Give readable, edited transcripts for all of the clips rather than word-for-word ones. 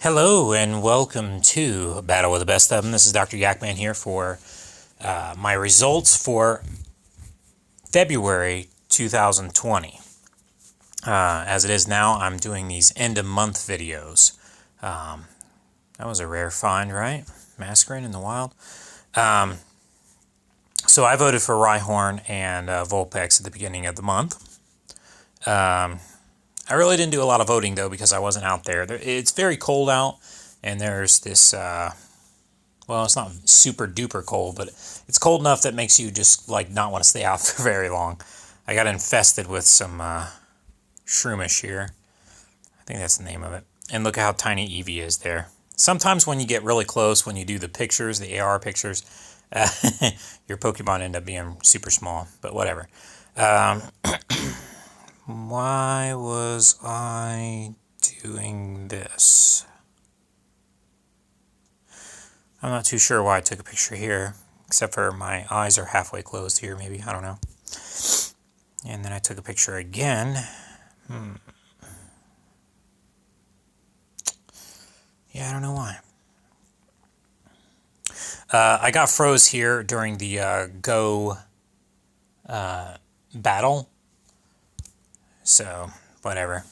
Hello and welcome to Battle with the Best of Them. This is DrGAKMAN here for my results for February 2020. As it is now, I'm doing these end-of-month videos. That was a rare find, right? Masquerade in the wild. So I voted for Rhyhorn and Vulpix at the beginning of the month. I really didn't do a lot of voting, though, because I wasn't out there. It's very cold out, and there's this, well, it's not super duper cold, but it's cold enough that makes you just, like, not want to stay out for very long. I got infested with some shroomish here. I think that's the name of it. And look at how tiny Eevee is there. Sometimes when you get really close, when you do the pictures, the AR pictures, your Pokemon end up being super small, but whatever. Why was I doing this? I'm not too sure why I took a picture here, except for my eyes are halfway closed here, maybe, I don't know. And then I took a picture again. Yeah, I don't know why. I got froze here during the Go battle. So, whatever.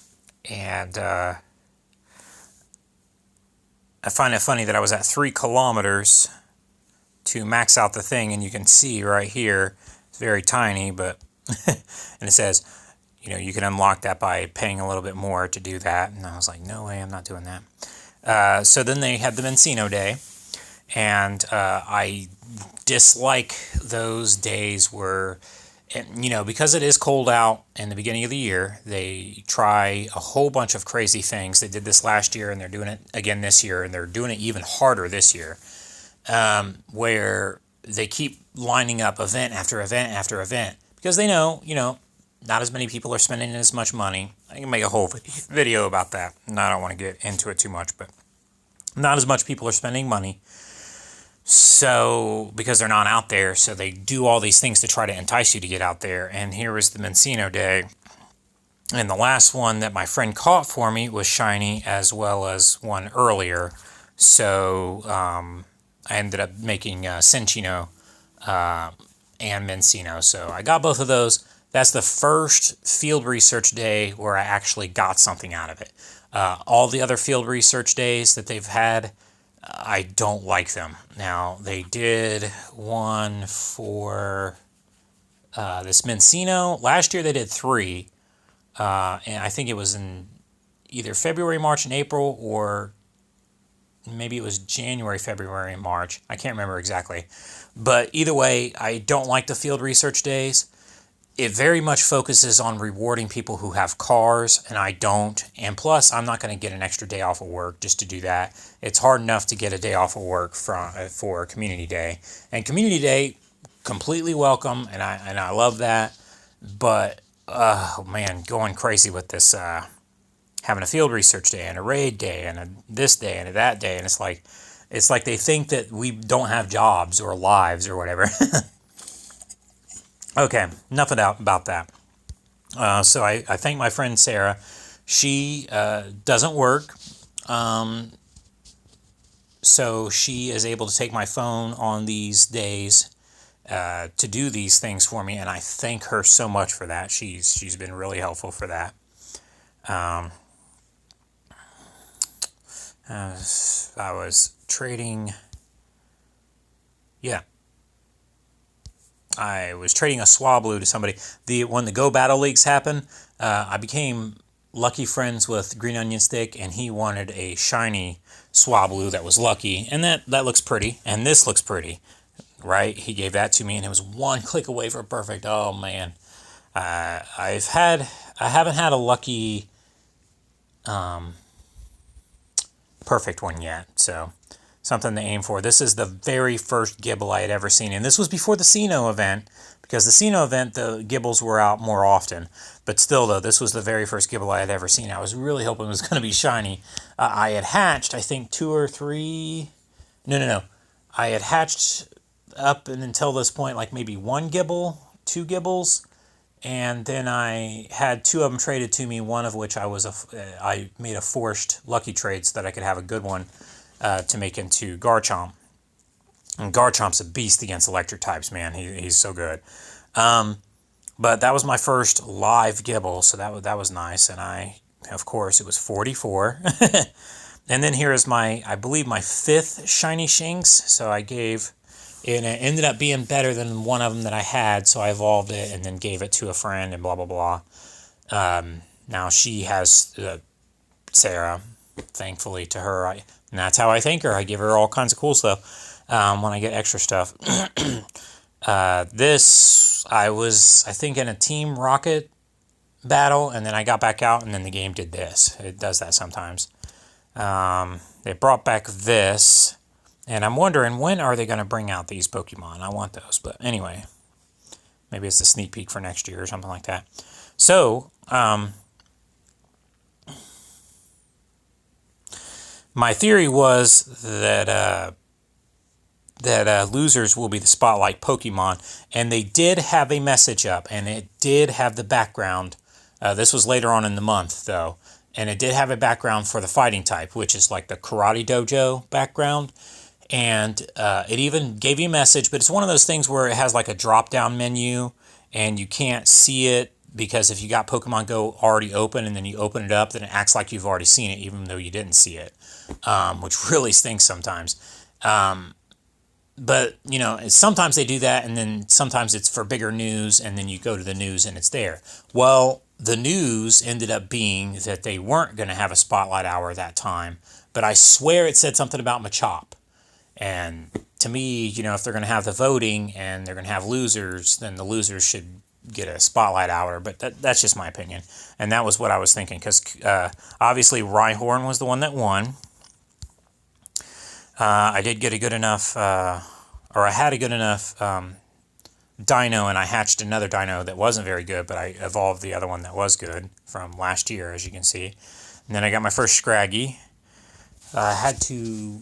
And I find it funny that I was at 3 kilometers to max out the thing, and you can see right here, it's very tiny, but, and it says, you know, you can unlock that by paying a little bit more to do that. And I was like, no way, I'm not doing that. So then they had the Mencino Day, and I dislike those days where, and, you know, because it is cold out in the beginning of the year, they try a whole bunch of crazy things. They did this last year, and they're doing it again this year, and they're doing it even harder this year, where they keep lining up event after event after event, because they know, you know, not as many people are spending as much money. I can make a whole video about that, and I don't want to get into it too much, but not as much people are spending money. So, because they're not out there, so they do all these things to try to entice you to get out there. And here was the Mencino Day. And the last one that my friend caught for me was shiny, as well as one earlier. So, I ended up making Cinccino and Mencino. So, I got both of those. That's the first field research day where I actually got something out of it. All the other field research days that they've had, I don't like them. Now, they did one for this Mencino. Last year they did 3. And I think it was in either February, March, and April, or maybe it was January, February, and March. I can't remember exactly. But either way, I don't like the field research days. It very much focuses on rewarding people who have cars, and I don't. And plus, I'm not going to get an extra day off of work just to do that. It's hard enough to get a day off of work for Community Day. And Community Day, completely welcome, and I love that. But, oh man, going crazy with this, having a field research day, and a raid day, and a this day, and a that day. And it's like they think that we don't have jobs or lives or whatever. Okay, enough about that. So I thank my friend Sarah. She doesn't work, so she is able to take my phone on these days to do these things for me, and I thank her so much for that. She's been really helpful for that. I was trading, yeah. I was trading a Swablu to somebody. When the Go Battle Leagues happened, I became lucky friends with Green Onion Stick, and he wanted a shiny Swablu that was lucky, and that looks pretty, and this looks pretty, right? He gave that to me, and it was one click away for perfect. Oh man, I haven't had a lucky, perfect one yet, so. Something to aim for. This is the very first Gibble I had ever seen. And this was before the Sinnoh event, because the Sinnoh event, the Gibbles were out more often. But still, though, this was the very first Gibble I had ever seen. I was really hoping it was going to be shiny. I had hatched, I think, 2 or 3... No. I had hatched up and until this point, like maybe 1 Gibble, 2 Gibbles. And then I had 2 of them traded to me, one of which I made a forced lucky trade so that I could have a good one to make into Garchomp. And Garchomp's a beast against electric types, man. He's so good. But that was my first live Gibble, so that was nice. And of course, it was 44. And then here is I believe my 5th shiny Shinx. So I gave, and it ended up being better than one of them that I had, so I evolved it and then gave it to a friend and blah, blah, blah. Now she has Sarah, thankfully to her. And that's how I thank her. I give her all kinds of cool stuff when I get extra stuff. I was, I think, in a Team Rocket battle, and then I got back out, and then the game did this. It does that sometimes. They brought back this, and I'm wondering, when are they going to bring out these Pokemon? I want those, but anyway. Maybe it's a sneak peek for next year or something like that. So, my theory was that losers will be the spotlight Pokemon, and they did have a message up, and it did have the background. This was later on in the month, though, and it did have a background for the fighting type, which is like the Karate Dojo background, and it even gave you a message, but it's one of those things where it has like a drop-down menu, and you can't see it, because if you got Pokemon Go already open, and then you open it up, then it acts like you've already seen it, even though you didn't see it, which really stinks sometimes. But, you know, sometimes they do that, and then sometimes it's for bigger news, and then you go to the news and it's there. Well, the news ended up being that they weren't going to have a spotlight hour that time, but I swear it said something about Machop. And to me, you know, if they're going to have the voting and they're going to have losers, then the losers should get a spotlight hour, but that's just my opinion. And that was what I was thinking, because obviously Rhyhorn was the one that won. I did get a good enough, or I had a good enough dino, and I hatched another dino that wasn't very good, but I evolved the other one that was good from last year, as you can see. And then I got my first Scraggy. I had to,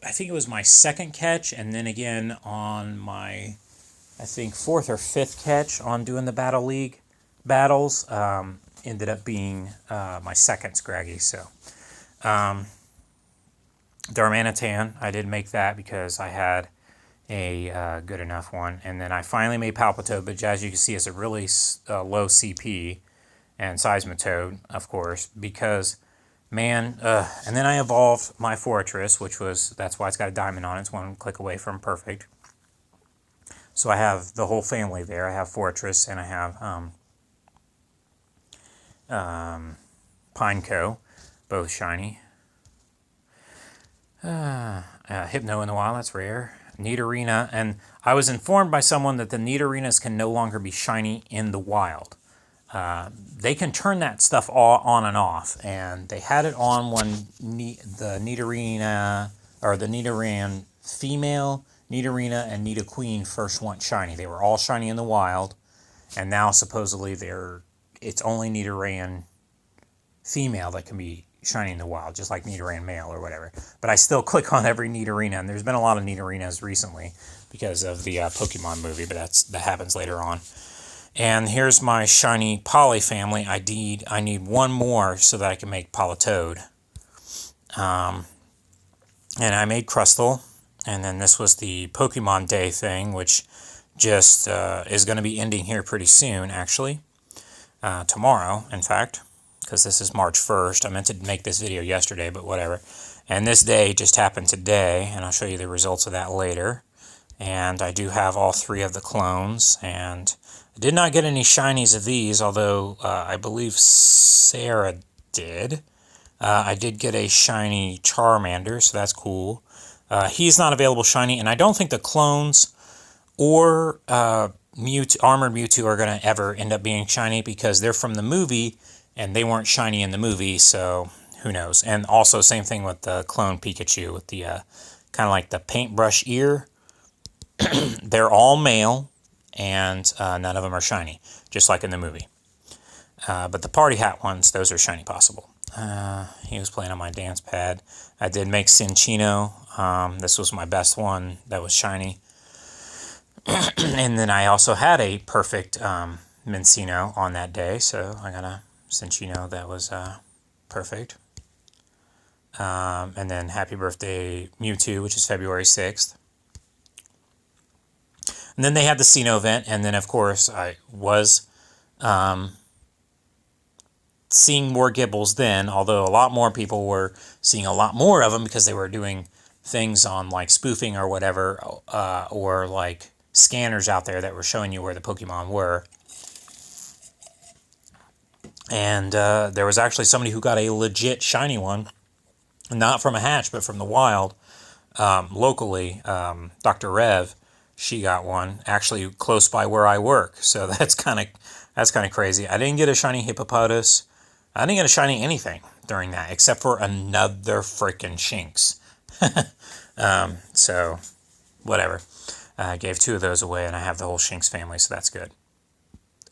I think it was my 2nd catch, and then again on my, I think 4th or 5th catch on doing the Battle League battles, ended up being my 2nd Scraggy, so... Darmanitan, I did make that because I had a good enough one. And then I finally made Palpitoad, but as you can see, it's a really low CP. And Seismitoad, of course, because, man, and then I evolved my Fortress, that's why it's got a diamond on it. It's one click away from perfect. So I have the whole family there. I have Fortress, and I have Pineco, both shiny. Hypno in the wild, that's rare. Nidorina, and I was informed by someone that the Nidorinas can no longer be shiny in the wild. They can turn that stuff on and off, and they had it on when the Nidorina, or the Nidoran female, Nidorina, and Nidoqueen first went shiny. They were all shiny in the wild, and now supposedly it's only Nidoran female that can be shiny in the wild, just like Nidoran male or whatever. But I still click on every Nidorina, and there's been a lot of Nidorinas recently because of the Pokemon movie, but that happens later on. And here's my shiny Poly family. I need one more so that I can make Politoed. And I made Crustle, and then this was the Pokemon Day thing, which just is going to be ending here pretty soon, actually. Tomorrow, in fact. Because this is March 1st. I meant to make this video yesterday, but whatever. And this day just happened today, and I'll show you the results of that later. And I do have all 3 of the clones, and I did not get any shinies of these, although I believe Sarah did. I did get a shiny Charmander, so that's cool. He's not available shiny, and I don't think the clones or Armored Mewtwo are going to ever end up being shiny because they're from the movie, and they weren't shiny in the movie, so who knows. And also, same thing with the clone Pikachu with the kind of like the paintbrush ear. They're all male, and none of them are shiny, just like in the movie. But the party hat ones, those are shiny possible. He was playing on my dance pad. I did make Cinchino. This was my best one that was shiny. And then I also had a perfect Mencino on that day, so I gotta, since you know that was perfect. And then happy birthday Mewtwo, which is February 6th. And then they had the Sinnoh event, and then of course I was seeing more Gibbles then, although a lot more people were seeing a lot more of them because they were doing things on like spoofing or whatever, or like scanners out there that were showing you where the Pokemon were. And there was actually somebody who got a legit shiny one, not from a hatch, but from the wild, locally. Dr. Rev, she got one actually close by where I work. So that's kind of crazy. I didn't get a shiny Hippopotas. I didn't get a shiny anything during that except for another freaking Shinx. So whatever. I gave 2 of those away, and I have the whole Shinx family, so that's good.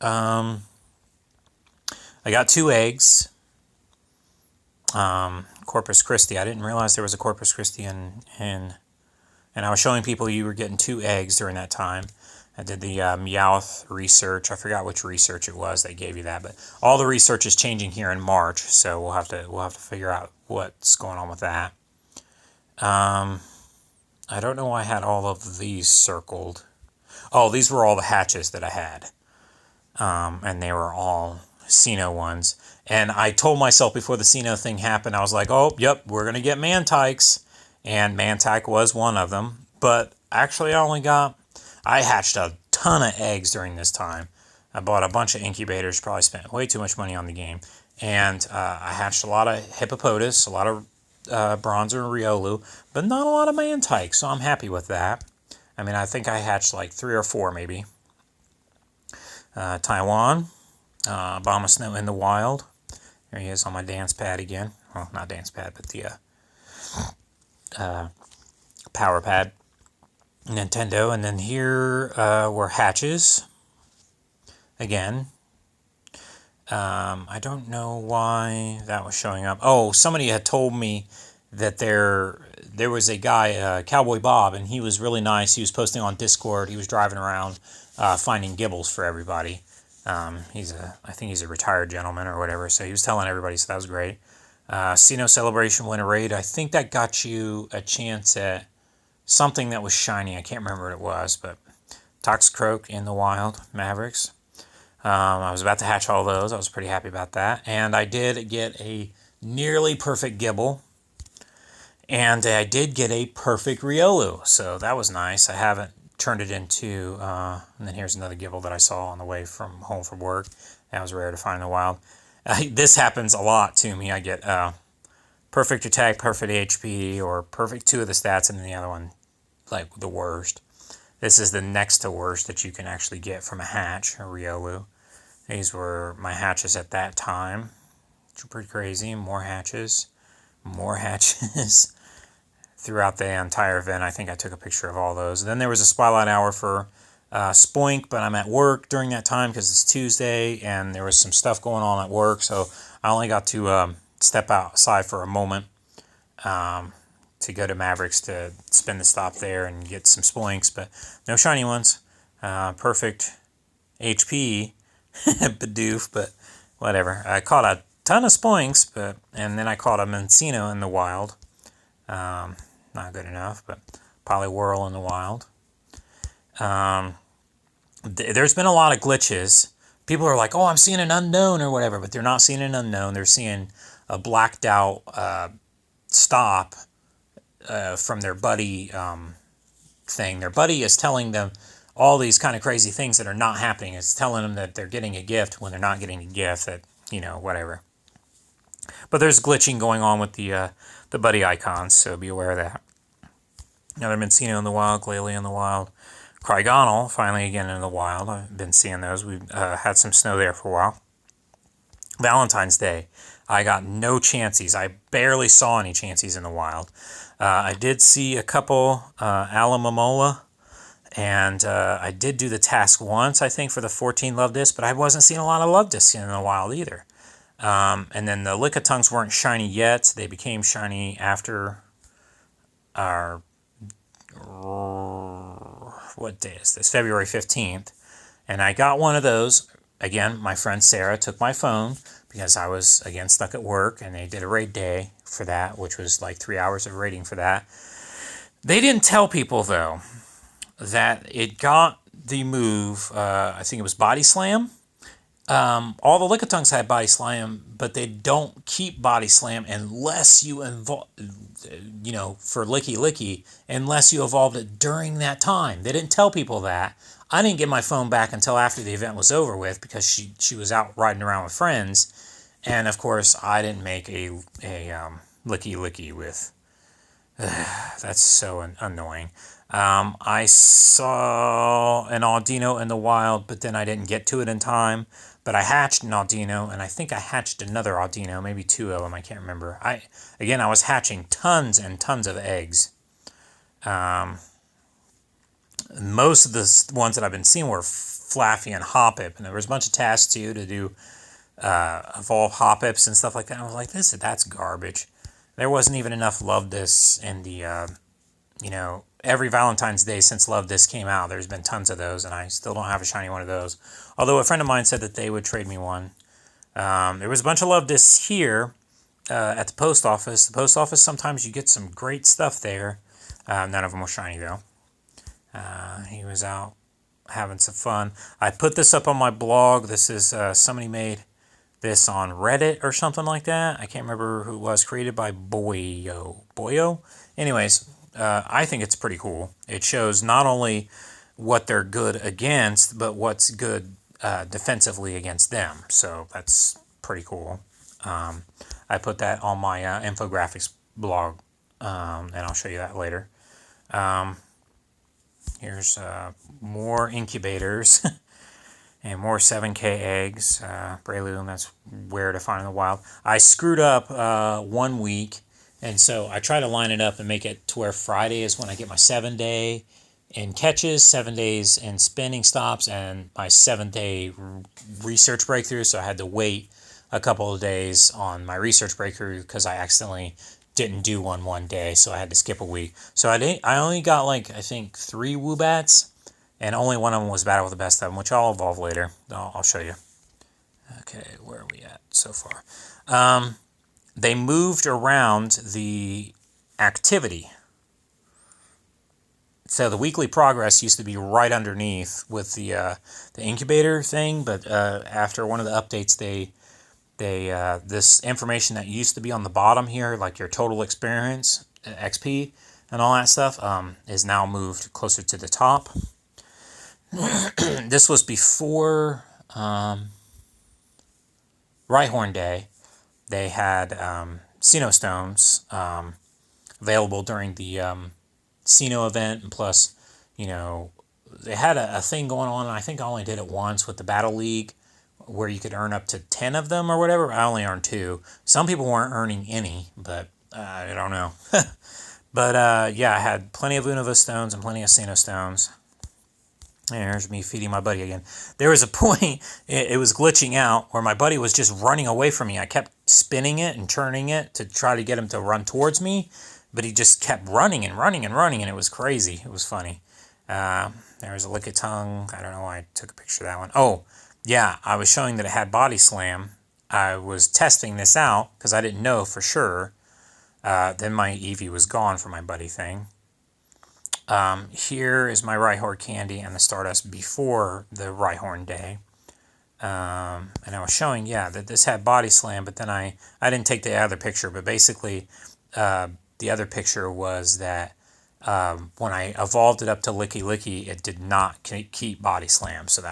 I got 2 eggs. Corpus Christi. I didn't realize there was a Corpus Christi and I was showing people you were getting 2 eggs during that time. I did the Meowth research. I forgot which research it was that gave you that, but all the research is changing here in March, so we'll have to figure out what's going on with that. I don't know why I had all of these circled. Oh, these were all the hatches that I had, and they were all Sinnoh ones. And I told myself before the Sinnoh thing happened, I was like, oh, yep, we're going to get Mantikes. And Mantyke was one of them. But actually, I hatched a ton of eggs during this time. I bought a bunch of incubators, probably spent way too much money on the game. And I hatched a lot of Hippopotas, a lot of Bronzer and Riolu, but not a lot of Mantyke, so I'm happy with that. I mean, I think I hatched like 3 or 4 maybe. Taiwan, Abomasnow in the wild. There he is on my dance pad again. Well, not dance pad, but the power pad. Nintendo. And then here were hatches. Again. I don't know why that was showing up. Oh, somebody had told me that there was a guy, Cowboy Bob, and he was really nice. He was posting on Discord. He was driving around finding Gibbles for everybody. I think he's a retired gentleman or whatever, so he was telling everybody, so that was great. Sinnoh Celebration Winter Raid, I think that got you a chance at something that was shiny. I can't remember what it was, but Toxicroak in the wild, Mavericks. I was about to hatch all those. I was pretty happy about that. And I did get a nearly perfect Gibble. And I did get a perfect Riolu, so that was nice. I haven't turned it into, and then here's another Gibble that I saw on the way home from work. That was rare to find in the wild. This happens a lot to me. I get perfect attack, perfect HP, or perfect 2 of the stats, and then the other one, like the worst. This is the next to worst that you can actually get from a hatch, a Riolu. These were my hatches at that time. Which were pretty crazy. More hatches. More hatches. Throughout the entire event, I think I took a picture of all those. And then there was a spotlight hour for Spoink, but I'm at work during that time because it's Tuesday, and there was some stuff going on at work, so I only got to step outside for a moment to go to Mavericks to spend the stop there and get some Spoinks, but no shiny ones. Perfect HP, Bidoof, but whatever. I caught a ton of Spoinks, and then I caught a Mencino in the wild. Not good enough, but Poliwhirl in the wild. There's been a lot of glitches. People are like, oh, I'm seeing an unknown or whatever, but they're not seeing an unknown. They're seeing a blacked out stop from their buddy thing. Their buddy is telling them all these kind of crazy things that are not happening. It's telling them that they're getting a gift when they're not getting a gift, that, whatever. But there's glitching going on with the buddy icons, so be aware of that. Another Mencino in the wild, Glalie in the wild. Crygonal, finally again in the wild. I've been seeing those. We've had some snow there for a while. Valentine's Day, I got no chances. I barely saw any chances in the wild. I did see a couple Alamomola, and I did do the task once, I think, for the 14 Love Discs, but I wasn't seeing a lot of Love Discs in the wild either. And then the Lickitungs weren't shiny yet. They became shiny after our, what day is this? February 15th. And I got one of those again, my friend Sarah took my phone because I was, again, stuck at work, and they did a raid day for that, which was like 3 hours of raiding for that. They didn't tell people, though, that it got the move, I think it was Body Slam. All the Lickitungs had Body Slam, but they don't keep Body Slam unless you for Licky Licky, unless you evolved it during that time. They didn't tell people that. I didn't get my phone back until after the event was over with because she was out riding around with friends, and of course I didn't make a Licky Licky with. That's so annoying. I saw an Audino in the wild, but then I didn't get to it in time. But I hatched an Audino, and I think I hatched another Audino, maybe 2 of them, I can't remember. I was hatching tons and tons of eggs. Most of the ones that I've been seeing were Flaffy and Hoppip, and there was a bunch of tasks too to do evolve Hoppips and stuff like that. I was like, that's garbage. There wasn't even enough Love This in the, every Valentine's Day since Love This came out, there's been tons of those, and I still don't have a shiny one of those. Although a friend of mine said that they would trade me one. There was a bunch of Love This here at the post office. The post office, sometimes you get some great stuff there. None of them were shiny, though. He was out having some fun. I put this up on my blog. This is, somebody made this on Reddit or something like that. I can't remember who it was. Created by Boyo? Anyways, I think it's pretty cool. It shows not only what they're good against, but what's good defensively against them. So that's pretty cool. I put that on my infographics blog, and I'll show you that later. Here's more incubators and more 7K eggs. Breloom, that's rare to find in the wild. I screwed up 1 week, and so I try to line it up and make it to where Friday is when I get my 7-day in catches, 7 days in spinning stops, and my 7th-day research breakthrough. So I had to wait a couple of days on my research breakthrough because I accidentally didn't do one day, so I had to skip a week. So I only got I think 3 Woobats, and only one of them was battle with the best of them, which I'll evolve later. I'll show you. Okay, where are we at so far? They moved around the activity. So the weekly progress used to be right underneath with the incubator thing, but after one of the updates, they this information that used to be on the bottom here, like your total experience, XP, and all that stuff, is now moved closer to the top. This was before Rhyhorn Day. They had Sinnoh Stones available during the Sinnoh event, and plus, they had a thing going on, and I think I only did it once with the Battle League, where you could earn up to 10 of them or whatever. I only earned 2. Some people weren't earning any, but I don't know. But yeah, I had plenty of Unova Stones and plenty of Sinnoh Stones. There's me feeding my buddy again. There was a point, it was glitching out, where my buddy was just running away from me. I kept spinning it and turning it to try to get him to run towards me, but he just kept running and running and running, and it was crazy. It was funny. There was a Lickitung. I don't know why I took a picture of that one. Oh, yeah, I was showing that it had Body Slam. I was testing this out because I didn't know for sure. Then my Eevee was gone for my buddy thing. Here is my Rhyhorn candy and the Stardust before the Rhyhorn Day. And I was showing, that this had Body Slam, but then I didn't take the other picture. But basically, the other picture was that when I evolved it up to Licky Licky, it did not keep Body Slam. So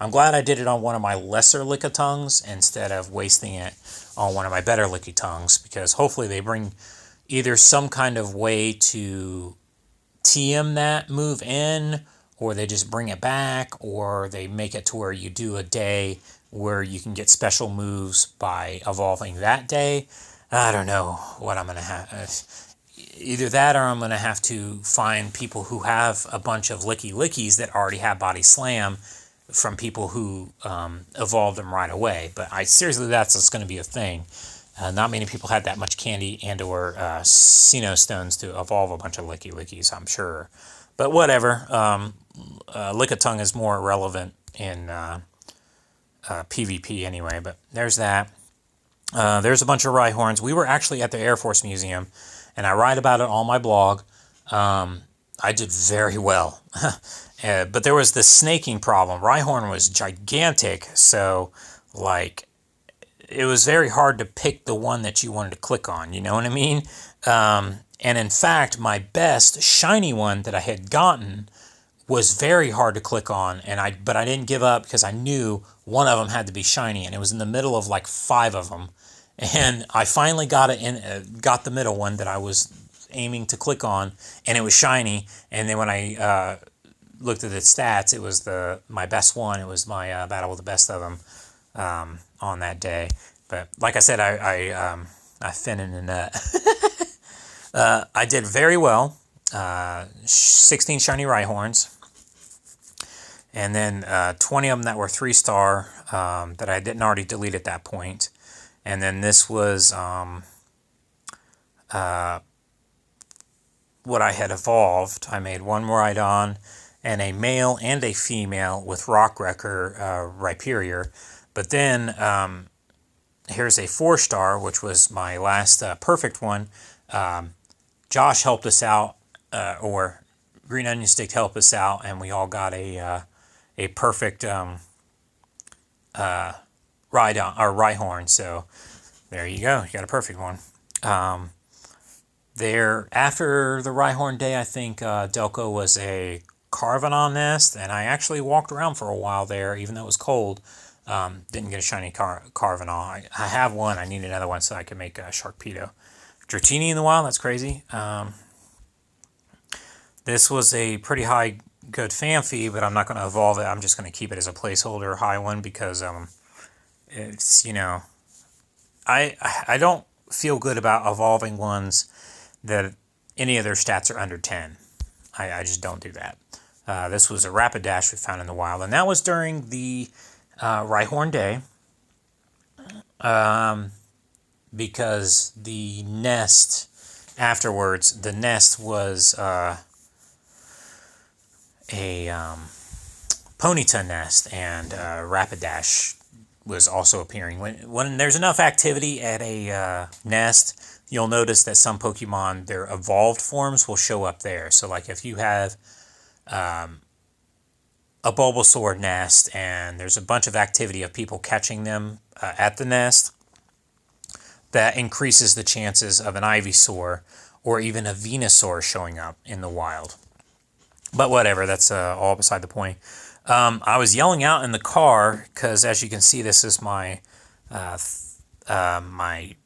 I'm glad I did it on one of my lesser Lickitungs instead of wasting it on one of my better Lickitungs, because hopefully they bring either some kind of way to TM that move in, or they just bring it back, or they make it to where you do a day where you can get special moves by evolving that day. I don't know what I'm going to have. Either that, or I'm going to have to find people who have a bunch of Licky Lickies that already have Body Slam from people who evolved them right away. But seriously, that's just going to be a thing. Not many people had that much candy and or Sinnoh Stones to evolve a bunch of Licky Lickies, I'm sure. But whatever. Lickitung is more relevant in PvP anyway. But there's that. There's a bunch of Rhyhorns. We were actually at the Air Force Museum, and I write about it on my blog. I did very well. But there was this snaking problem. Rhyhorn was gigantic, so, like, it was very hard to pick the one that you wanted to click on, you know what I mean? And in fact, my best shiny one that I had gotten was very hard to click on, but I didn't give up because I knew one of them had to be shiny, and it was in the middle of like 5 of them. And I finally got got the middle one that I was aiming to click on, and it was shiny. And then when I looked at its stats, it was my best one. It was my battle with the best of them on that day. But like I said, I fin in the nut. I did very well. 16 shiny Rhyhorns, and then 20 of them that were 3-star that I didn't already delete at that point. And then this was what I had evolved. I made one Miraidon and a male and a female with Rockwrecker Rhyperior. But then here's a 4-star, which was my last perfect one. Josh helped us out, or Green Onion Stick helped us out, and we all got a perfect Rhyhorn. So there you go. You got a perfect one. There, after the Rhyhorn day, I think Delco was a Carvenon nest, and I actually walked around for a while there, even though it was cold. Didn't get a shiny Carvenon. I have one. I need another one so I can make a Sharpedo. Dratini in the wild, that's crazy. This was a pretty high good Phanpy, but I'm not going to evolve it. I'm just going to keep it as a placeholder high one because it's, you know, I don't feel good about evolving ones that any of their stats are under 10. I just don't do that. This was a Rapidash we found in the wild, and that was during the Rhyhorn day. Because the nest afterwards, the nest was a Ponyta nest, and Rapidash was also appearing. When there's enough activity at a nest, you'll notice that some Pokemon, their evolved forms will show up there. So like if you have a Bulbasaur nest and there's a bunch of activity of people catching them at the nest, that increases the chances of an Ivysaur or even a Venusaur showing up in the wild. But whatever, that's all beside the point. I was yelling out in the car because, as you can see, this is my my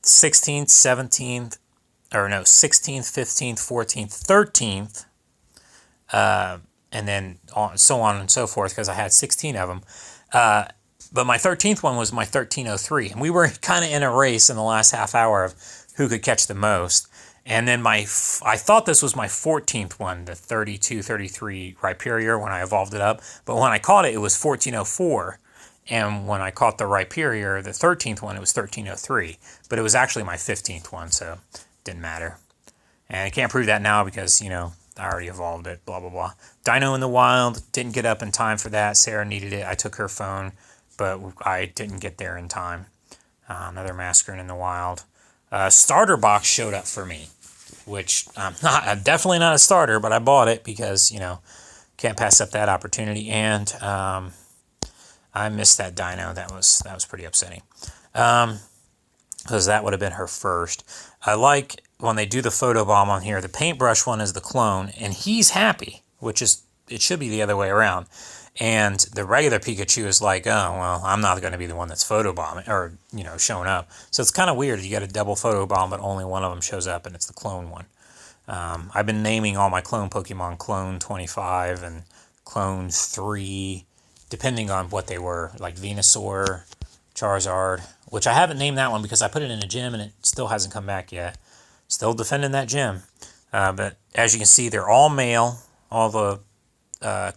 16th, 17th, or no, 16th, 15th, 14th, 13th, and then so on and so forth, because I had 16 of them. But my 13th one was my 1303, and we were kind of in a race in the last half hour of who could catch the most. And then I thought this was my 14th one, the 3233 Rhyperior, when I evolved it up. But when I caught it, it was 1404. And when I caught the Rhyperior, the 13th one, it was 1303. But it was actually my 15th one, so it didn't matter. And I can't prove that now because, you know, I already evolved it, blah, blah, blah. Dino in the wild, didn't get up in time for that. Sarah needed it. I took her phone, but I didn't get there in time. Another Masquerain in the wild. Starter box showed up for me, which I'm definitely not a starter, but I bought it because, you know, can't pass up that opportunity. And I missed that Dino. That was pretty upsetting, because that would have been her first. I like when they do the photobomb on here. The paintbrush one is the clone, and he's happy, which is, it should be the other way around. And the regular Pikachu is like, oh, well, I'm not going to be the one that's photobombing or, you know, showing up. So it's kind of weird. You get a double photobomb, but only one of them shows up, and it's the clone one. I've been naming all my clone Pokemon Clone 25 and Clone 3, depending on what they were, like Venusaur, Charizard, which I haven't named that one because I put it in a gym and it still hasn't come back yet. Still defending that gym. But as you can see, they're all male, all the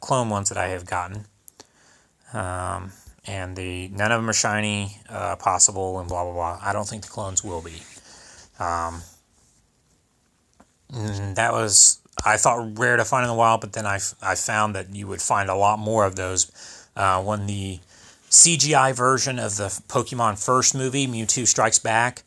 clone ones that I have gotten, and none of them are shiny, possible, and blah blah blah. I don't think the clones will be. That was, I thought, rare to find in the wild, but then I found that you would find a lot more of those when the CGI version of the Pokemon first movie, Mewtwo Strikes Back,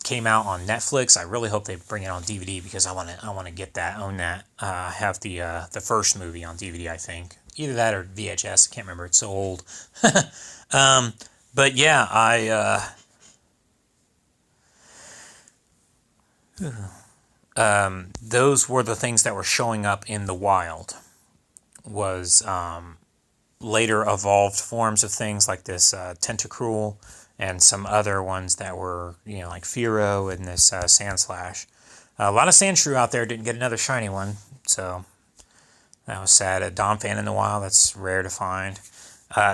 came out on Netflix. I really hope they bring it on DVD because I want to get that, own that. Have the first movie on DVD, I think. Either that or VHS. I can't remember. It's so old. But yeah, those were the things that were showing up in the wild. Was later evolved forms of things like this Tentacruel and some other ones that were, like Fearow and this Sandslash. A lot of Sandshrew out there, didn't get another shiny one, so that was sad. A Donphan in the wild, that's rare to find.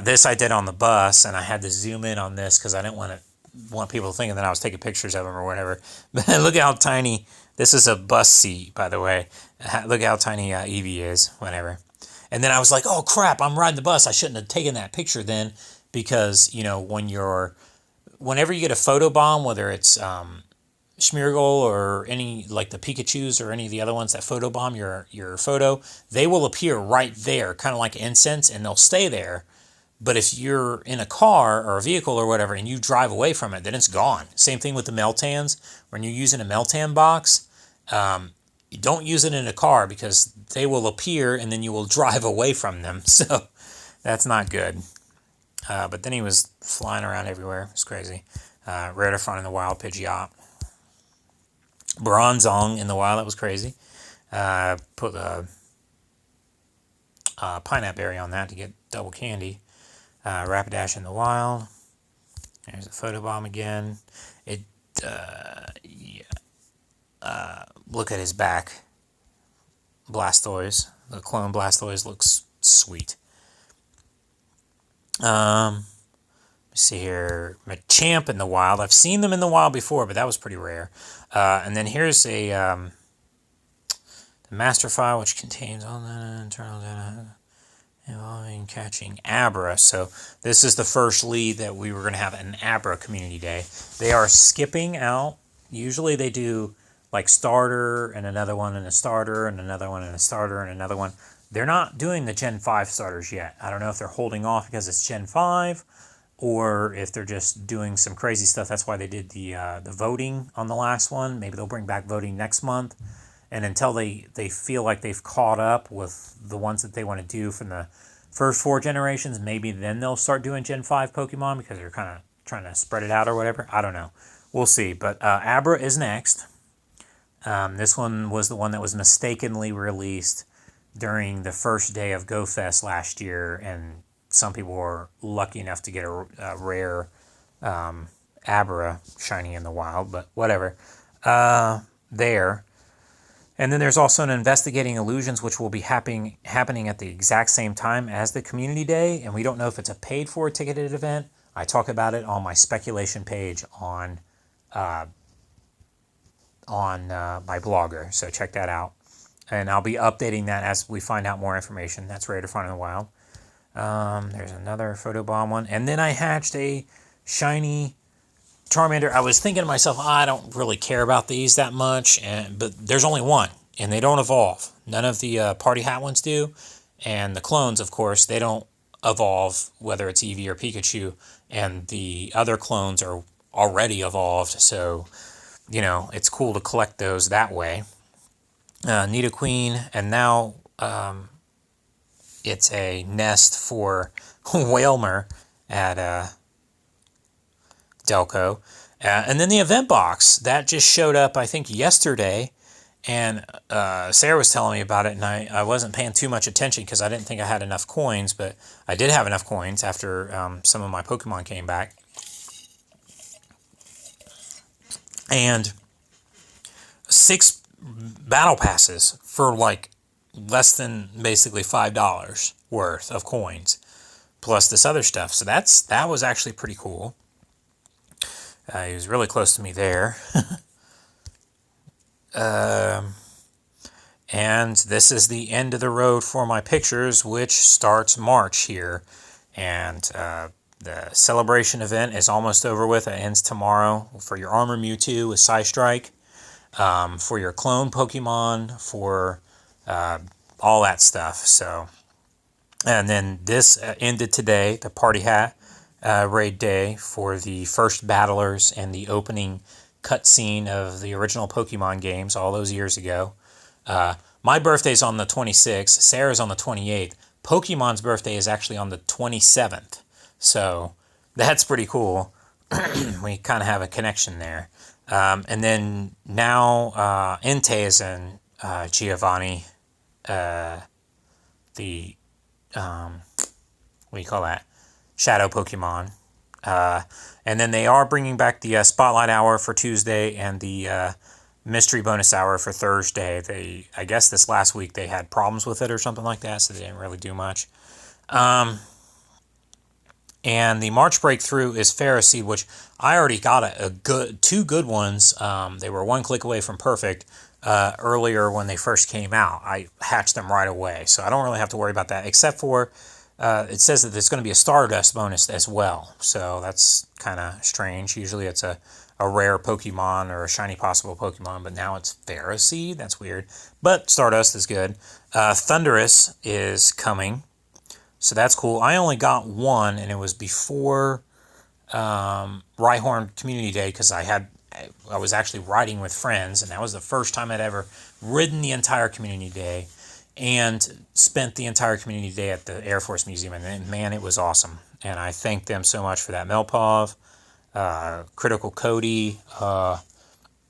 This I did on the bus, and I had to zoom in on this because I didn't want people thinking that I was taking pictures of them or whatever. But look how tiny, this is a bus seat, by the way. Look how tiny Eevee is, whatever. And then I was like, oh crap, I'm riding the bus. I shouldn't have taken that picture then because, whenever you get a photobomb, whether it's Smeargle or any, like the Pikachus or any of the other ones that photobomb your photo, they will appear right there, kind of like incense, and they'll stay there. But if you're in a car or a vehicle or whatever and you drive away from it, then it's gone. Same thing with the Meltans. When you're using a Meltan box, you don't use it in a car because they will appear and then you will drive away from them. So that's not good. But then he was flying around everywhere. It's crazy. Rare to find in the wild, Pidgeot. Bronzong in the wild, that was crazy. Put a pineapple berry on that to get double candy. Rapidash in the wild. There's a photobomb again. Look at his back. Blastoise. The clone Blastoise looks sweet. Let's see here. Machamp in the wild. I've seen them in the wild before, but that was pretty rare. And then here's a the master file, which contains all the internal data involving catching Abra. So this is the first lead that we were going to have an Abra community day. They are skipping out. Usually they do like starter and another one and a starter and another one and a starter and another one. They're not doing the Gen 5 starters yet. I don't know if they're holding off because it's Gen 5 or if they're just doing some crazy stuff. That's why they did the voting on the last one. Maybe they'll bring back voting next month. And until they feel like they've caught up with the ones that they want to do from the first 4 generations, maybe then they'll start doing Gen 5 Pokemon because they're kind of trying to spread it out or whatever. I don't know. We'll see. But Abra is next. This one was the one that was mistakenly released during the first day of GoFest last year, and some people were lucky enough to get a rare Abra shiny in the wild, but whatever. There. And then there's also an Investigating Illusions, which will be happening at the exact same time as the Community Day, and we don't know if it's a paid-for ticketed event. I talk about it on my speculation page on my blogger, so check that out. And I'll be updating that as we find out more information. That's rare to find in the wild. There's another photobomb one. And then I hatched a shiny Charmander. I was thinking to myself, I don't really care about these that much, but there's only one, and they don't evolve. None of the party hat ones do. And the clones, of course, they don't evolve, whether it's Eevee or Pikachu. And the other clones are already evolved, so, it's cool to collect those that way. Nidoqueen, and now it's a nest for Whalmer at Delco. And then the event box, that just showed up, I think, yesterday, and Sarah was telling me about it, and I wasn't paying too much attention because I didn't think I had enough coins, but I did have enough coins after some of my Pokemon came back. And 6 battle passes for like less than basically $5 worth of coins, plus this other stuff. So that was actually pretty cool. He was really close to me there. And this is the end of the road for my pictures, which starts March here. And the celebration event is almost over with. It ends tomorrow for your Armor Mewtwo with Psystrike. For your clone Pokemon, for all that stuff. So And then this ended today, the Party Hat raid day for the first battlers and the opening cutscene of the original Pokemon games all those years ago. My birthday's on the 26th. Sarah's on the 28th. Pokemon's birthday is actually on the 27th. So that's pretty cool. We kind of have a connection there. And then now Entei is in Giovanni, the, what do you call that? Shadow Pokemon. And then they are bringing back the Spotlight Hour for Tuesday and the Mystery Bonus Hour for Thursday. I guess this last week they had problems with it or something like that, so they didn't really do much. And the March breakthrough is Ferroseed, which I already got two good ones. They were one click away from perfect earlier when they first came out. I hatched them right away, so I don't really have to worry about that, except for it says that there's going to be a Stardust bonus as well. So that's kind of strange. Usually it's a rare Pokemon or a shiny possible Pokemon, but now it's Ferroseed. That's weird. But Stardust is good. Thundurus is coming. So that's cool. I only got one, and it was before Rhyhorn Community Day because I was actually riding with friends, and that was the first time I'd ever ridden the entire Community Day and spent the entire Community Day at the Air Force Museum, and man, it was awesome. And I thank them so much for that. Melpov, Critical Cody,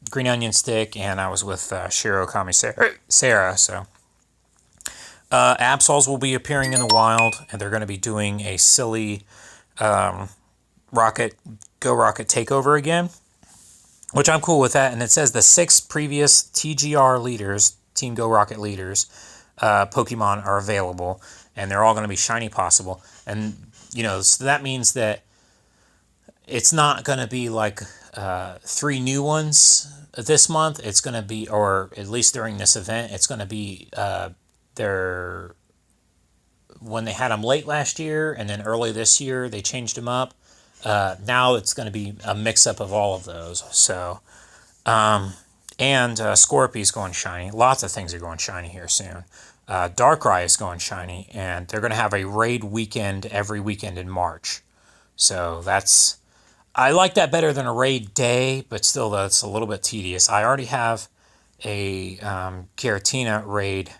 Green Onion Stick, and I was with Shiro Kami Sarah, so... Absols will be appearing in the wild, and they're going to be doing a silly Go Rocket takeover again, which I'm cool with that. And it says the 6 previous TGR leaders, Team Go Rocket leaders, Pokemon are available, and they're all going to be shiny possible. And, so that means that it's not going to be like 3 new ones this month. It's going to be, or at least during this event, it's going to be... when they had them late last year and then early this year, they changed them up. Now it's going to be a mix-up of all of those. So, and Scorpy's going shiny. Lots of things are going shiny here soon. Darkrai is going shiny, and they're going to have a raid weekend every weekend in March. So I like that better than a raid day, but still that's a little bit tedious. I already have a Giratina raid,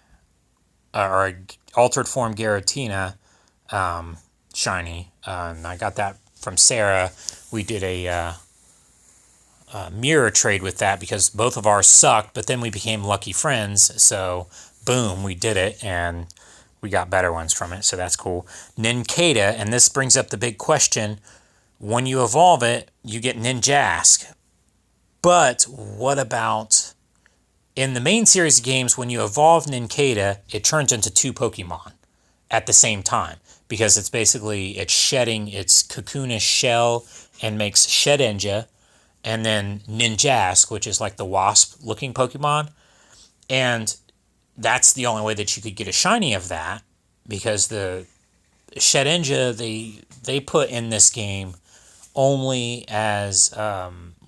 or a altered form Giratina shiny, and I got that from Sarah. We did a mirror trade with that because both of ours sucked, but then we became lucky friends, so boom, we did it, and we got better ones from it, so that's cool. Nincada, and this brings up the big question, when you evolve it, you get Ninjask, but what about... In the main series of games, when you evolve Nincada, it turns into 2 Pokemon at the same time. Because it's shedding its cocoonish shell and makes Shedinja. And then Ninjask, which is like the wasp-looking Pokemon. And that's the only way that you could get a shiny of that. Because the Shedinja, they put in this game only as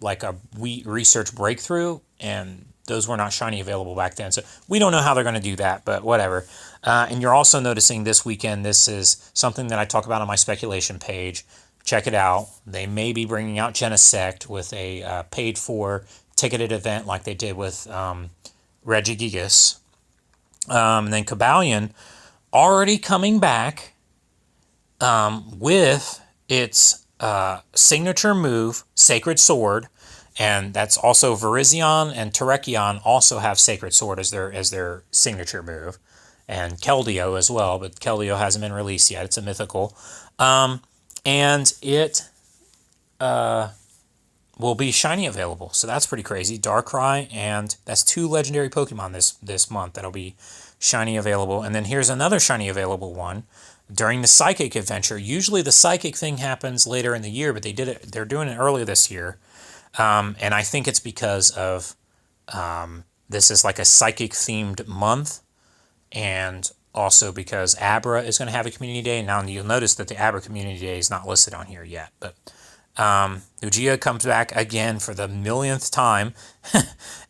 like a research breakthrough. And... those were not shiny available back then. So we don't know how they're going to do that, but whatever. And you're also noticing this weekend, this is something that I talk about on my speculation page. Check it out. They may be bringing out Genesect with a paid-for ticketed event like they did with Regigigas. And then Cobalion already coming back with its signature move, Sacred Sword. And that's also Virizion and Terrakion also have Sacred Sword as their signature move. And Keldeo as well, but Keldeo hasn't been released yet. It's a mythical. And it will be shiny available. So that's pretty crazy. Darkrai, and that's 2 legendary Pokemon this month that'll be shiny available. And then here's another shiny available one. During the Psychic Adventure, usually the Psychic thing happens later in the year, but they're doing it early this year. And I think it's because of this is like a psychic-themed month, and also because Abra is going to have a community day. Now, you'll notice that the Abra community day is not listed on here yet, but Lugia comes back again for the millionth time,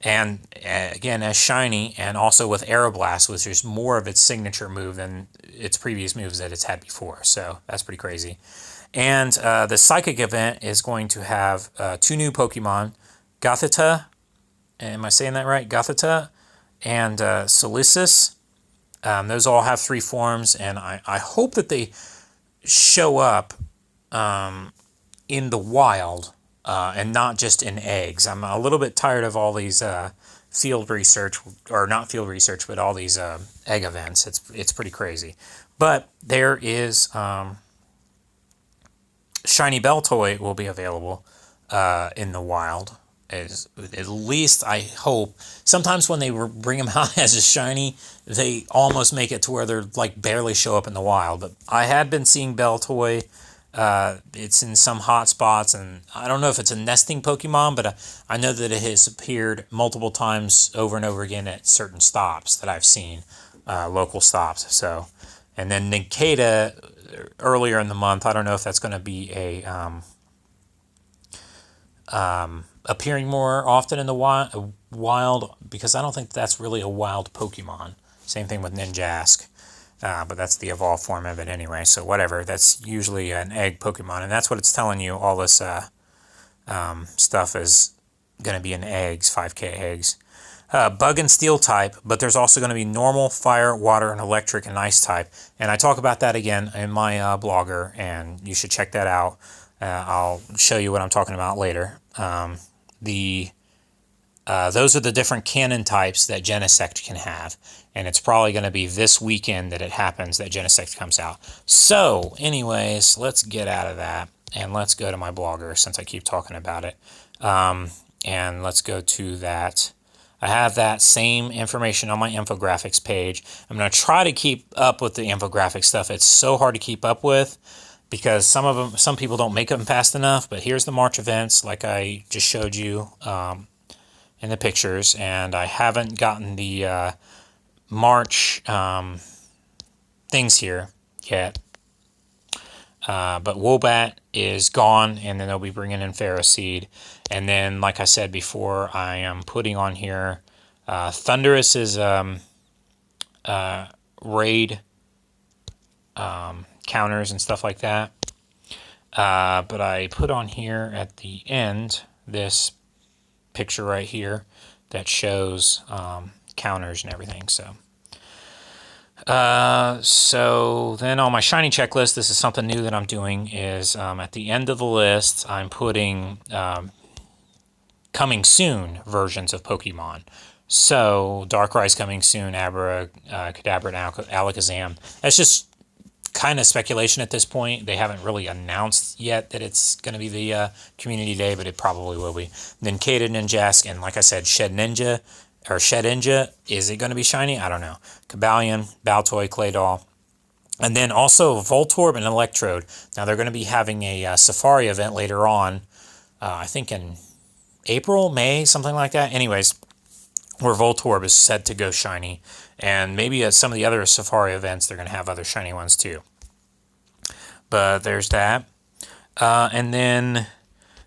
and again as shiny, and also with Aeroblast, which is more of its signature move than its previous moves that it's had before. So that's pretty crazy. And the Psychic event is going to have 2 new Pokemon, Gothita, am I saying that right? Gothita, and Silicis. Those all have 3 forms, and I hope that they show up in the wild and not just in eggs. I'm a little bit tired of all these field research, or not field research, but all these egg events. It's pretty crazy. But there is Shiny Beltoy will be available in the wild. At least I hope. Sometimes when they bring them out as a shiny, they almost make it to where they're like barely show up in the wild. But I had been seeing Beltoy. It's in some hot spots, and I don't know if it's a nesting Pokemon, but I know that it has appeared multiple times over and over again at certain stops that I've seen, local stops. So, and then Nincada earlier in the month. I don't know if that's going to be a appearing more often in the wild, because I don't think that's really a wild Pokemon. Same thing with Ninjask. But that's the evolved form of it anyway, so whatever. That's usually an egg Pokemon, and that's what it's telling you. All this stuff is going to be in eggs, 5K eggs. Bug and Steel type, but there's also going to be normal, fire, water, and electric and ice type. And I talk about that again in my blogger, and you should check that out. I'll show you what I'm talking about later. Those are the different cannon types that Genesect can have. And it's probably going to be this weekend that it happens that Genesect comes out. So, anyways, let's get out of that. And let's go to my blogger, since I keep talking about it. And let's go to that. I have that same information on my infographics page. I'm going to try to keep up with the infographic stuff. It's so hard to keep up with, because some people don't make them fast enough. But here's the March events, like I just showed you in the pictures. And I haven't gotten the March things here yet. But Woobat is gone, and then they'll be bringing in Ferroseed. And then, like I said before, I am putting on here Thundurus is raid counters and stuff like that. But I put on here at the end this picture right here that shows counters and everything. So then on my shiny checklist, this is something new that I'm doing, is at the end of the list, I'm putting coming soon versions of Pokemon. So Darkrai's coming soon, Abra, Kadabra, and Alakazam. That's just kind of speculation at this point. They haven't really announced yet that it's going to be the community day, but it probably will be. Nincada, Ninjask, and like I said, Shedinja. Is it going to be shiny? I don't know. Cobalion, Baltoy, Claydol. And then also Voltorb and Electrode. Now they're going to be having a Safari event later on. I think in April, May, something like that. Anyways, where Voltorb is set to go shiny. And maybe at some of the other Safari events, they're going to have other shiny ones too. But there's that. And then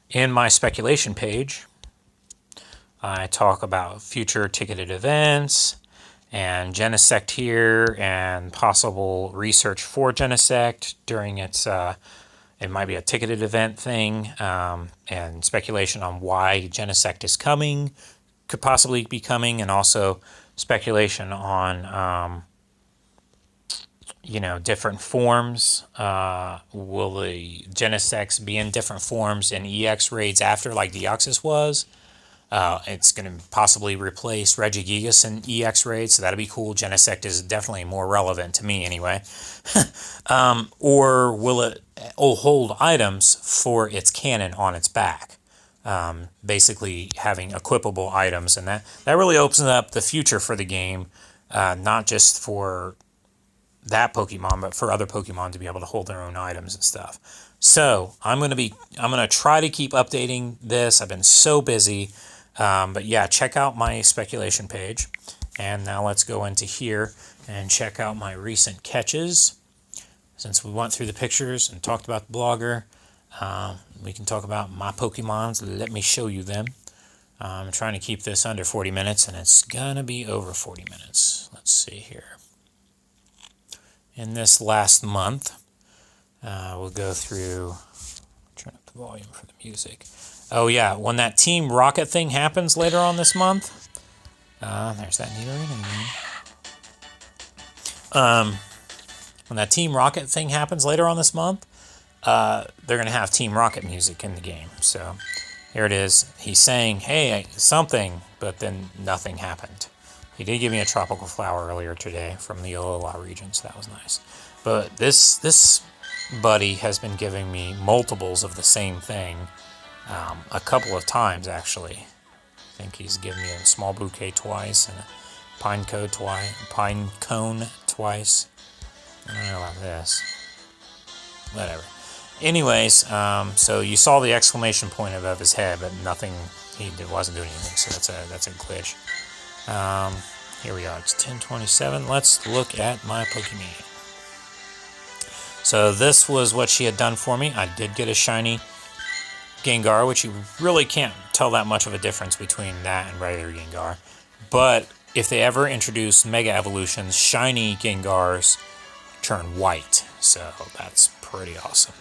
in my speculation page, I talk about future ticketed events and Genesect here, and possible research for Genesect during its, it might be a ticketed event thing, and speculation on why Genesect is coming, could possibly be coming, and also speculation on, different forms. Will the Genesects be in different forms in EX raids after, like Deoxys was? It's going to possibly replace Regigigas in EX raids, so that'll be cool. Genesect is definitely more relevant to me anyway. Or will it hold items for its cannon on its back? Basically having equipable items, and that really opens up the future for the game, not just for that Pokemon, but for other Pokemon to be able to hold their own items and stuff. So I'm gonna try to keep updating this. I've been so busy. But yeah, check out my speculation page. And now let's go into here and check out my recent catches. Since we went through the pictures and talked about the blogger, We can talk about my Pokemons. Let me show you them. I'm trying to keep this under 40 minutes, and it's gonna be over 40 minutes. Let's see here. In this last month, we'll go through. Turn up the volume for the music. Oh yeah, when that Team Rocket thing happens later on this month, there's that Nidoran. When that Team Rocket thing happens later on this month, they're gonna have Team Rocket music in the game. So here it is. He's saying, "Hey, something," but then nothing happened. He did give me a tropical flower earlier today from the Alola region, so that was nice. But this buddy has been giving me multiples of the same thing a couple of times, actually. I think he's given me a small bouquet twice and a pine cone twice. I don't know about this. Whatever. Anyways, so you saw the exclamation point above his head, but nothing. He wasn't doing anything, so that's a glitch. Here we are. It's 10:27. Let's look at my Pokemon. So this was what she had done for me. I did get a shiny Gengar, which you really can't tell that much of a difference between that and regular Gengar. But if they ever introduce Mega Evolutions, shiny Gengars turn white. So that's pretty awesome.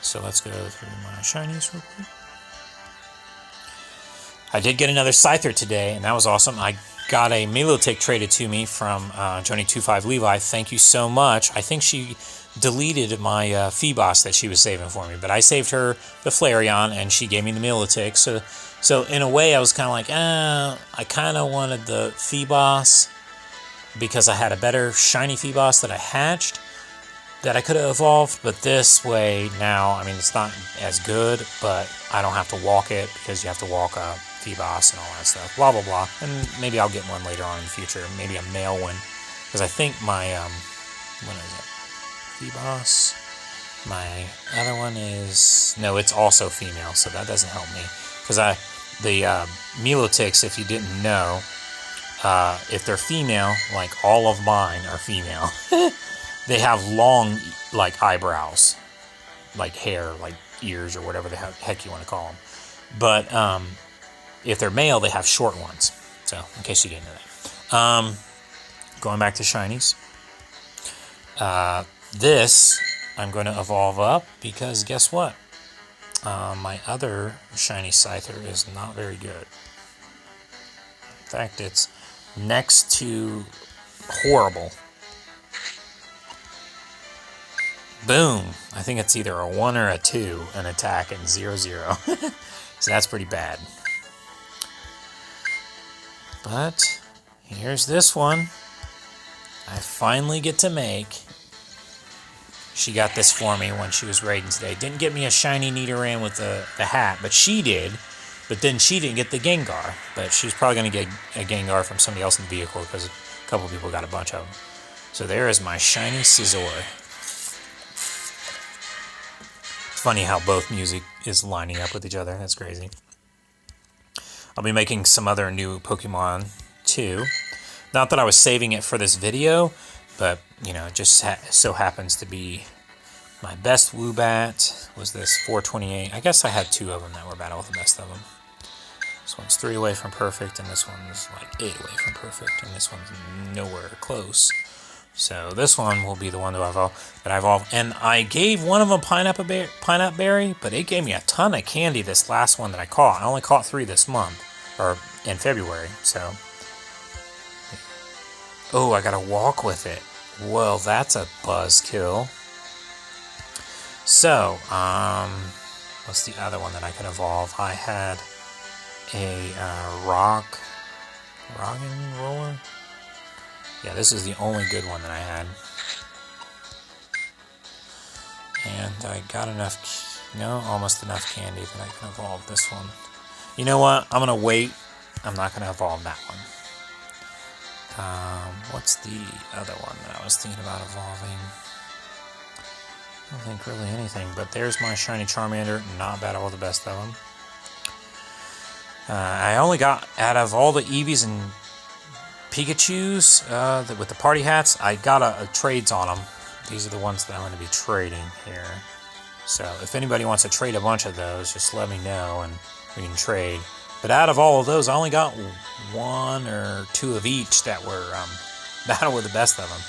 So let's go through my shinies real quick. I did get another Scyther today, and that was awesome. I got a Milotic traded to me from Johnny25 Levi. Thank you so much. I think she deleted my Feebas that she was saving for me, but I saved her the Flareon, and she gave me the Milotic. So in a way, I was kind of like, I kind of wanted the Feebas because I had a better shiny Feebas that I hatched that I could have evolved, but this way now, I mean, it's not as good, but I don't have to walk it because you have to walk a Feebas and all that stuff, blah, blah, blah. And maybe I'll get one later on in the future, maybe a male one, because I think my, what is it, Feebas? My other one is, no, it's also female, so that doesn't help me, because the Milotics, if you didn't know, if they're female, like all of mine are female, they have long, like, eyebrows, like hair, like ears, or whatever the heck you want to call them. But if they're male, they have short ones. So, in case you didn't know that. Going back to shinies. This, I'm going to evolve up, because guess what? My other shiny Scyther is not very good. In fact, it's next to horrible. Boom! I think it's either a 1 or a 2, an attack, and 0/0. So that's pretty bad. But here's this one. I finally get to make. She got this for me when she was raiding today. Didn't get me a shiny Nidoran with the hat, but she did. But then she didn't get the Gengar. But she's probably going to get a Gengar from somebody else in the vehicle because a couple people got a bunch of them. So there is my shiny Scizor. It's funny how both music is lining up with each other. That's crazy. I'll be making some other new Pokemon too. Not that I was saving it for this video, but you know, it just so happens to be my best Woobat was this 428. I guess I had 2 of them that were battle with the best of them. This one's 3 away from perfect, and this one's like 8 away from perfect, and this one's nowhere close. So this one will be the one that I evolve. And I gave one of them pineapple berry, but it gave me a ton of candy this last one that I caught. I only caught 3 this month, or in February. So, oh, I gotta walk with it. Well, that's a buzzkill. So, what's the other one that I could evolve? I had a Roggen Roller. Yeah, this is the only good one that I had. And I got almost enough candy that I can evolve this one. You know what? I'm going to wait. I'm not going to evolve that one. What's the other one that I was thinking about evolving? I don't think really anything, but there's my shiny Charmander. Not bad, all the best of them. I only got, out of all the Eevees and Pikachus with the party hats, I got a trades on them these are the ones that I'm going to be trading here. So if anybody wants to trade a bunch of those, just let me know and we can trade. But out of all of those, I only got 1 or 2 of each that were battle with the best of them.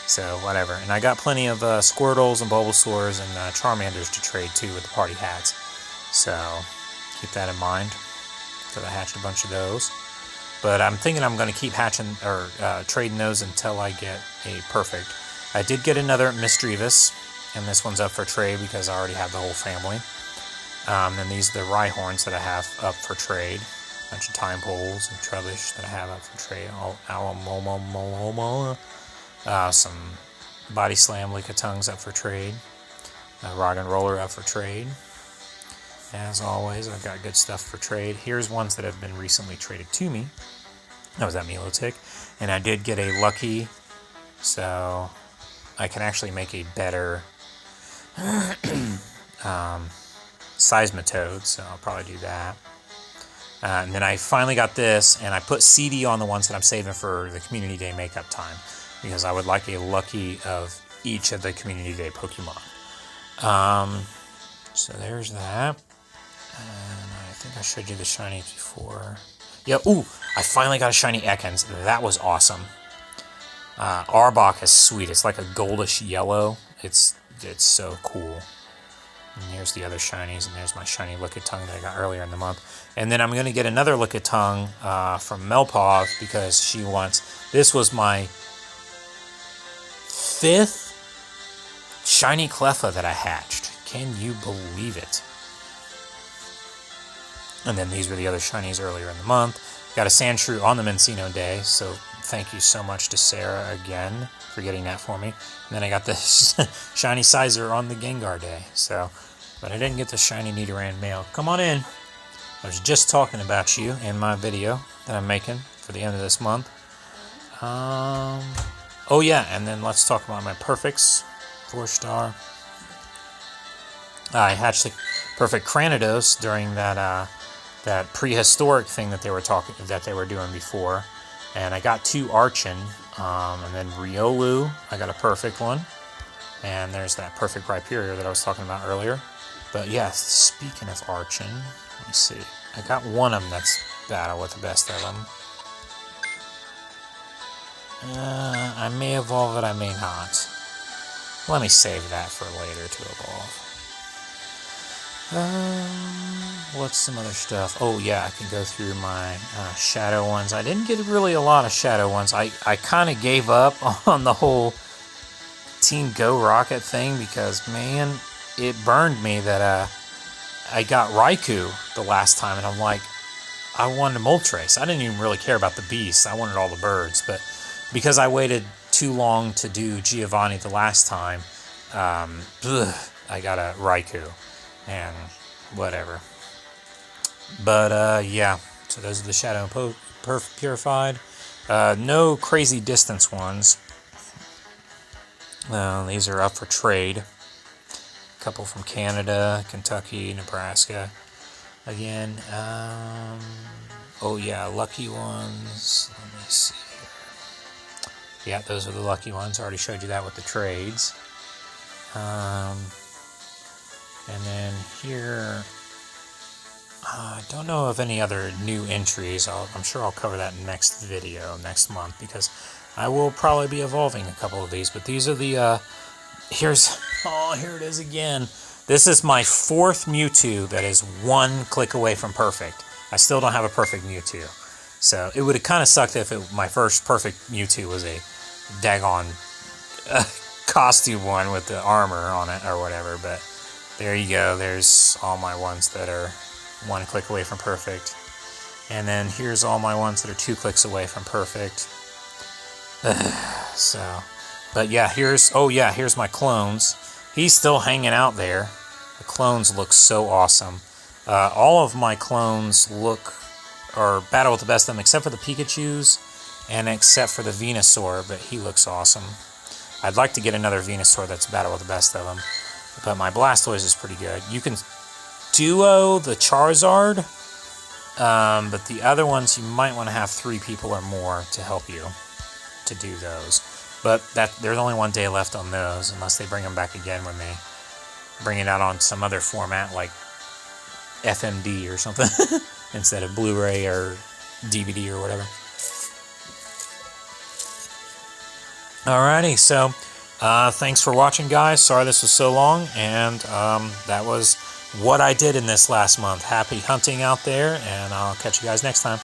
So whatever. And I got plenty of Squirtles and Bulbasaurs and Charmanders to trade too with the party hats. So keep that in mind, because I hatched a bunch of those. But I'm thinking I'm going to keep hatching or trading those until I get a perfect. I did get another Misdreavus, and this one's up for trade because I already have the whole family. And these are the Rhyhorns that I have up for trade. A bunch of Time Poles and Trubbish that I have up for trade. Some Body Slam Lickitungs up for trade. Rock and Roller up for trade. As always, I've got good stuff for trade. Here's ones that have been recently traded to me. That was that Milotic. And I did get a Lucky, so I can actually make a better Seismitoad, so I'll probably do that. And then I finally got this, and I put CD on the ones that I'm saving for the Community Day makeup time, because I would like a Lucky of each of the Community Day Pokemon. So there's that. And I think I showed you the shinies before. Yeah, ooh, I finally got a shiny Ekans. That was awesome. Arbok is sweet. It's like a goldish yellow. It's so cool. And here's the other shinies, and there's my shiny Lickitung that I got earlier in the month. And then I'm going to get another Lickitung from Melpov, because she wants... This was my 5th shiny Cleffa that I hatched. Can you believe it? And then these were the other shinies earlier in the month. Got a Sandshrew on the Mencino Day, so thank you so much to Sarah again for getting that for me. And then I got this shiny Sizer on the Gengar Day. So, but I didn't get the shiny Nidoran male. Come on in. I was just talking about you in my video that I'm making for the end of this month. Oh yeah, and then let's talk about my perfects. 4-star. I hatched the perfect Cranidos during that that prehistoric thing that they were doing before, and I got 2 Archon, and then Riolu, I got a perfect one, and there's that perfect Rhyperior that I was talking about earlier. But yeah, speaking of Archon, let me see, I got one of them that's battle with the best of them. I may evolve it, I may not. Let me save that for later to evolve. What's some other stuff? Oh yeah, I can go through my shadow ones. I didn't get really a lot of shadow ones. I kind of gave up on the whole Team Go Rocket thing, because man, it burned me that I got Raikou the last time, and I'm like, I wanted Moltres. I didn't even really care about the beasts. I wanted all the birds, but because I waited too long to do Giovanni the last time, I got a Raikou. And whatever. But yeah, so those are the Shadow Purified. No crazy distance ones. These are up for trade. A couple from Canada, Kentucky, Nebraska. Again, oh yeah, lucky ones. Let me see here. Yeah, those are the lucky ones. I already showed you that with the trades. And then here, I don't know of any other new entries. I'm sure I'll cover that in next video, next month, because I will probably be evolving a couple of these. But these are the, here it is again. This is my 4th Mewtwo that is 1 click away from perfect. I still don't have a perfect Mewtwo. So it would have kind of sucked if my first perfect Mewtwo was a daggone costume one with the armor on it or whatever, but there you go. There's all my ones that are 1 click away from perfect. And then here's all my ones that are 2 clicks away from perfect. So, but yeah, here's my clones. He's still hanging out there. The clones look so awesome. All of my clones are battle with the best of them, except for the Pikachus and except for the Venusaur, but he looks awesome. I'd like to get another Venusaur that's battle with the best of them. But my Blastoise is pretty good. You can duo the Charizard, but the other ones you might want to have 3 people or more to help you to do those. But there's only 1 day left on those, unless they bring them back again when they bring it out on some other format like FMD or something instead of Blu-ray or DVD or whatever. Alrighty, so thanks for watching, guys. Sorry this was so long, and that was what I did in this last month. Happy hunting out there, and I'll catch you guys next time.